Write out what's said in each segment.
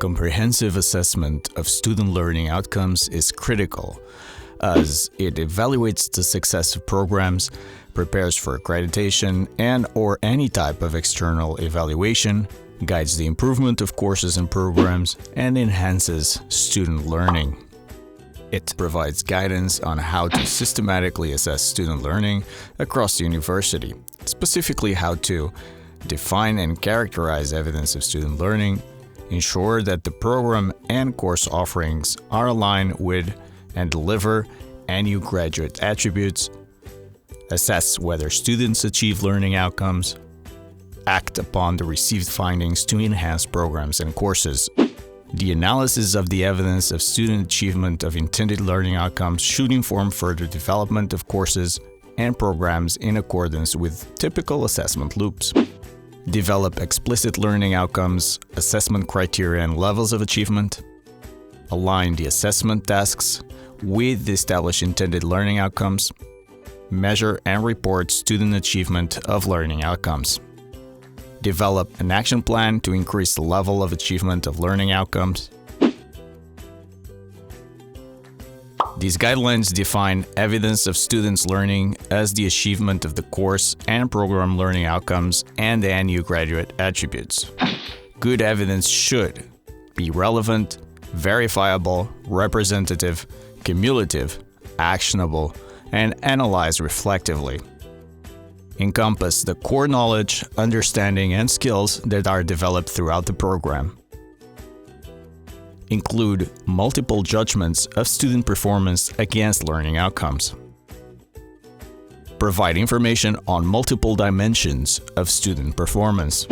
comprehensive assessment of student learning outcomes is critical, as it evaluates the success of programs, prepares for accreditation and/or any type of external evaluation, guides the improvement of courses and programs, and enhances student learning. It provides guidance on how to systematically assess student learning across the university, specifically how to define and characterize evidence of student learning, ensure that the program and course offerings are aligned with and deliver NU graduate attributes, assess whether students achieve learning outcomes, act upon the received findings to enhance programs and courses. The analysis of the evidence of student achievement of intended learning outcomes should inform further development of courses and programs in accordance with typical assessment loops. Develop explicit learning outcomes, assessment criteria and levels of achievement. Align the assessment tasks with the established intended learning outcomes. Measure and report student achievement of learning outcomes. Develop an action plan to increase the level of achievement of learning outcomes. These guidelines define evidence of students' learning as the achievement of the course and program learning outcomes and the NU graduate attributes. Good evidence should be relevant, verifiable, representative, cumulative, actionable, and analyzed reflectively. Encompass the core knowledge, understanding, and skills that are developed throughout the program. Include multiple judgments of student performance against learning outcomes. Provide information on multiple dimensions of student performance.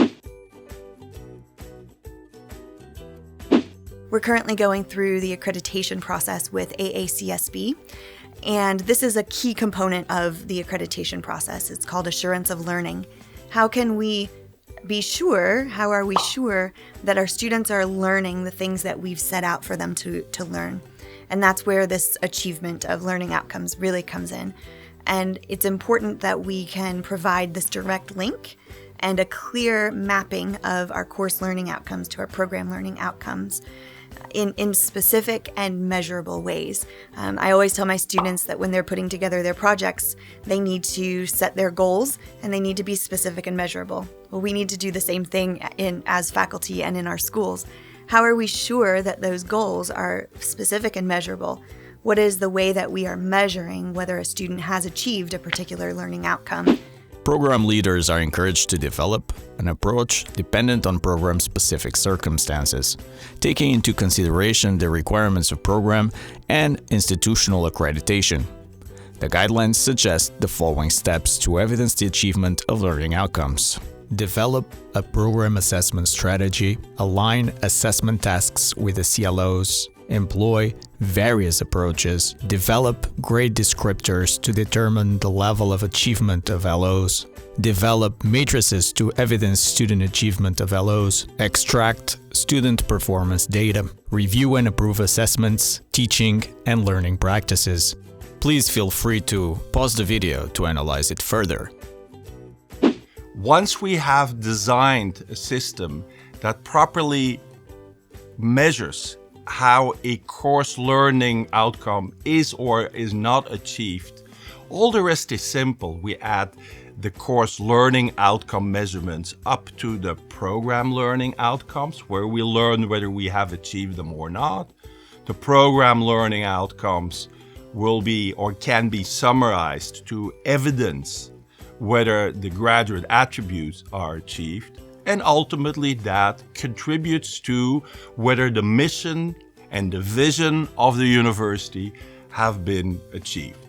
We're currently going through the accreditation process with AACSB, and this is a key component of the accreditation process. It's called assurance of learning. How are we sure that our students are learning the things that we've set out for them to learn? And that's where this achievement of learning outcomes really comes in. And it's important that we can provide this direct link and a clear mapping of our course learning outcomes to our program learning outcomes in specific and measurable ways. I always tell my students that when they're putting together their projects, they need to set their goals and they need to be specific and measurable. Well, we need to do the same thing as faculty and in our schools. How are we sure that those goals are specific and measurable? What is the way that we are measuring whether a student has achieved a particular learning outcome? Program leaders are encouraged to develop an approach dependent on program-specific circumstances, taking into consideration the requirements of program and institutional accreditation. The guidelines suggest the following steps to evidence the achievement of learning outcomes. Develop a program assessment strategy, align assessment tasks with the CLOs, employ various approaches, develop grade descriptors to determine the level of achievement of LOs, develop matrices to evidence student achievement of LOs, extract student performance data, review and approve assessments, teaching, and learning practices. Please feel free to pause the video to analyze it further. Once we have designed a system that properly measures how a course learning outcome is or is not achieved, all the rest is simple. We add the course learning outcome measurements up to the program learning outcomes, where we learn whether we have achieved them or not. The program learning outcomes will be or can be summarized to evidence whether the graduate attributes are achieved, and ultimately that contributes to whether the mission and the vision of the university have been achieved.